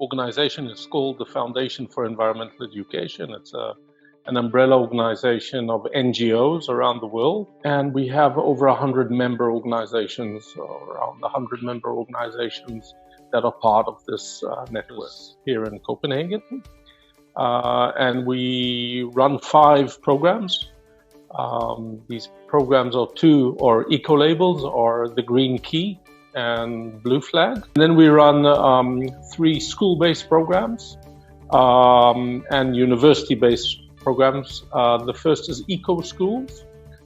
organization is called the Foundation for Environmental Education. It's an umbrella organization of NGOs around the world, and we have over 100 member organizations, or around 100 member organizations that are part of this network here in Copenhagen. And we run 5 programs. These programs are 2 or eco-labels, or the Green Key and Blue Flag. And then we run 3 school-based programs and university-based programs. The first is Eco Schools.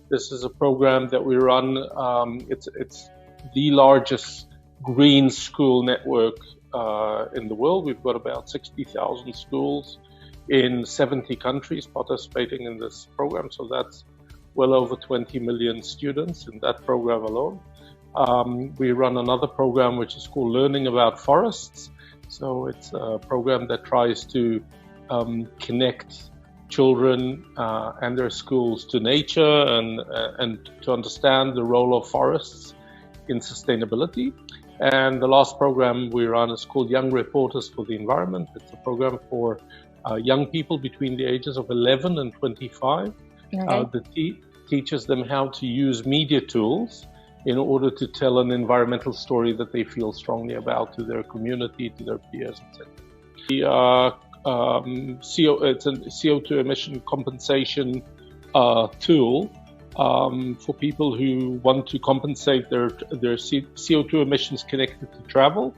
This is a program that we run. It's the largest green school network in the world. We've got about 60,000 schools in 70 countries participating in this program. So that's well over 20 million students in that program alone. We run another program which is called Learning About Forests. So it's a program that tries to connect children and their schools to nature and to understand the role of forests in sustainability. And the last program we run is called Young Reporters for the Environment. It's a program for young people between the ages of 11 and 25. Okay. That teaches them how to use media tools in order to tell an environmental story that they feel strongly about to their community, to their peers, etc. It's a CO2 emission compensation tool for people who want to compensate their CO2 emissions connected to travel.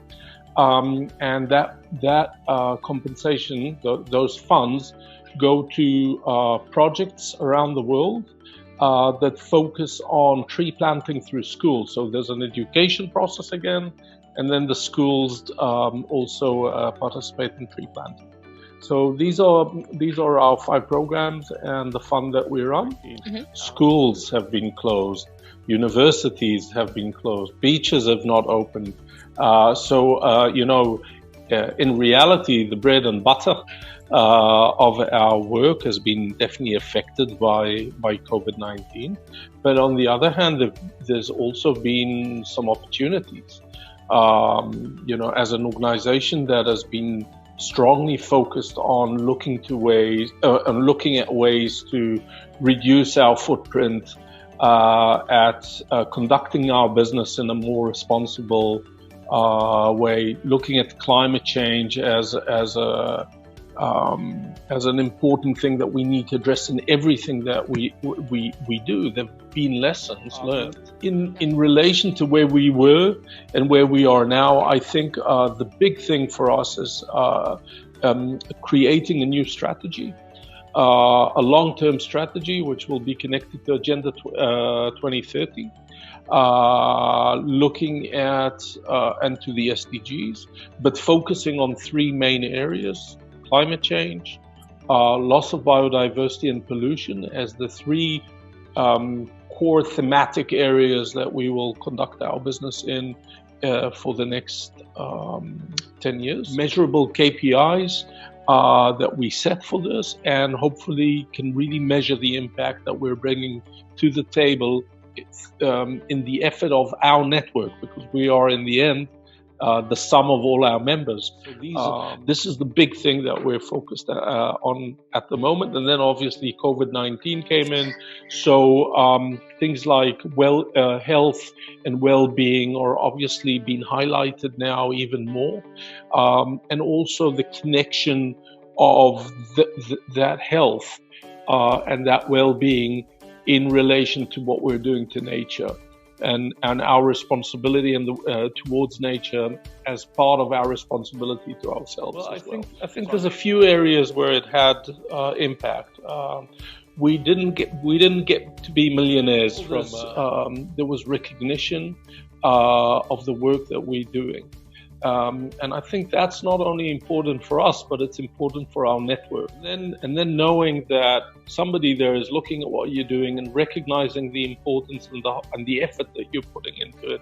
And that compensation, those funds, go to projects around the world that focus on tree planting through schools. So there's an education process again, and then the schools also participate in tree planting. So these are our 5 programs and the fund that we run. Mm-hmm. Schools have been closed, universities have been closed, beaches have not opened. In reality, the bread and butter of our work has been definitely affected by COVID-19. But on the other hand, there's also been some opportunities. As an organization that has been strongly focused on looking at ways to reduce our footprint, at conducting our business in a more responsible way, looking at climate change as an important thing that we need to address in everything that we do. There've been lessons learned. In relation to where we were and where we are now, I think the big thing for us is creating a new strategy, a long-term strategy which will be connected to Agenda 2030. Looking at and to the SDGs, but focusing on 3 main areas: climate change, loss of biodiversity, and pollution as the 3 core thematic areas that we will conduct our business in for the next 10 years. Measurable KPIs that we set for this, and hopefully can really measure the impact that we're bringing to the table in the effort of our network, because we are in the end the sum of all our members. So this is the big thing that we're focused on at the moment. And then obviously COVID-19 came in. So things like health and well-being are obviously being highlighted now even more. And also the connection of that health and that well-being in relation to what we're doing to nature. And our responsibility towards nature as part of our responsibility to ourselves. Well, I think there's a few areas where it had impact. We didn't get to be millionaires from. There was recognition of the work that we're doing. And I think that's not only important for us, but it's important for our network. And then knowing that somebody there is looking at what you're doing and recognizing the importance and the effort that you're putting into it,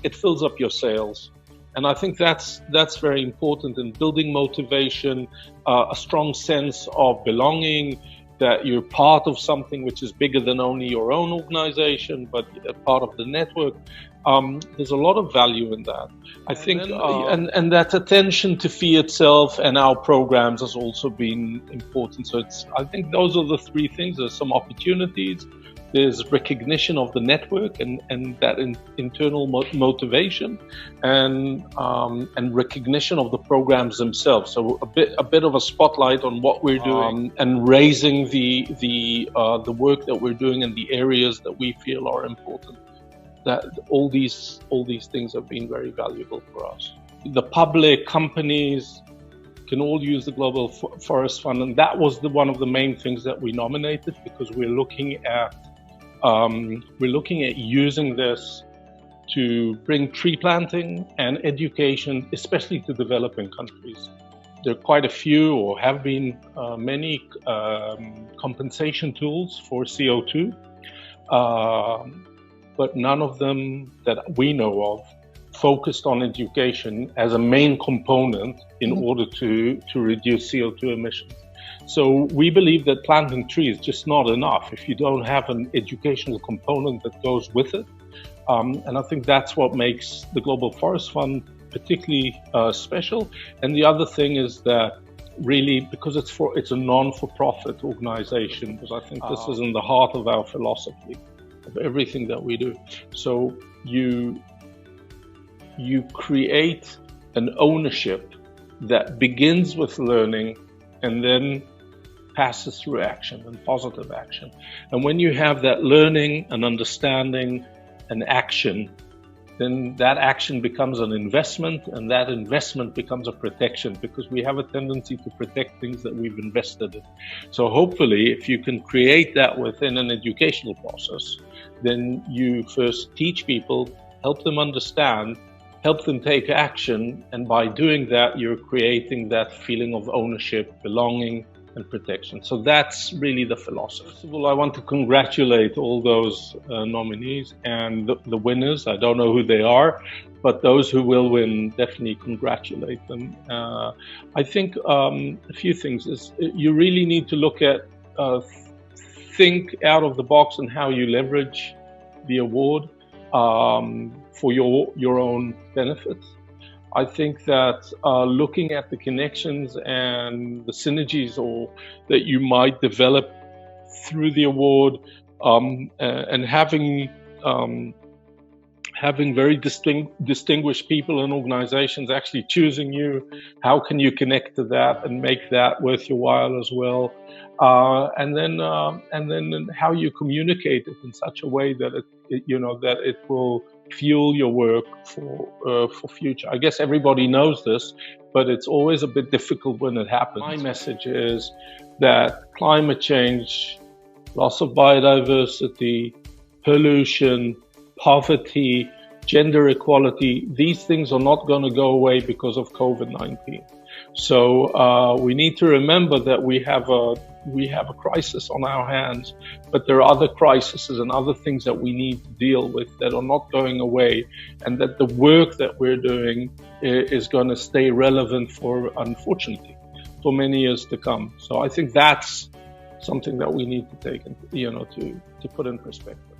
it fills up your sails. And I think that's very important in building motivation, a strong sense of belonging, that you're part of something which is bigger than only your own organization, but a part of the network. There's a lot of value in that. I think, and that attention to FEE itself and our programs has also been important. So I think those are the three things. There's some opportunities. There's recognition of the network and that internal motivation, and recognition of the programs themselves. So a bit of a spotlight on what we're doing, and raising the work that we're doing in the areas that we feel are important. That all these things have been very valuable for us. The public companies can all use the Global Forest Fund, and that was one of the main things that we nominated, because we're looking at using this to bring tree planting and education, especially to developing countries. There are quite a few, or have been many compensation tools for CO2, but none of them that we know of focused on education as a main component in order to reduce CO2 emissions. So we believe that planting trees is just not enough if you don't have an educational component that goes with it. And I think that's what makes the Global Forest Fund particularly special. And the other thing is that really, because it's a non-for-profit organization, because I think this is in the heart of our philosophy of everything that we do. So you create an ownership that begins with learning and then passes through action and positive action. And when you have that learning and understanding and action, then that action becomes an investment, and that investment becomes a protection, because we have a tendency to protect things that we've invested in. So hopefully, if you can create that within an educational process, then you first teach people, help them understand, help them take action, and by doing that, you're creating that feeling of ownership, belonging, and protection. So that's really the philosophy. First of all, I want to congratulate all those nominees and the winners. I don't know who they are, but those who will win, definitely congratulate them. I think a few things is you really need to look at, think out of the box on how you leverage the award for your own benefits. I think that looking at the connections and the synergies that you might develop through the award, and having very distinguished people and organizations actually choosing you, how can you connect to that and make that worth your while as well? And then how you communicate it in such a way that it will fuel your work for future. I guess everybody knows this, but it's always a bit difficult when it happens. My message is that climate change, loss of biodiversity, pollution, poverty, gender equality, these things are not going to go away because of COVID-19. So we need to remember that we have a crisis on our hands, but there are other crises and other things that we need to deal with that are not going away, and that the work that we're doing is going to stay relevant unfortunately, for many years to come. So I think that's something that we need to take, to put in perspective.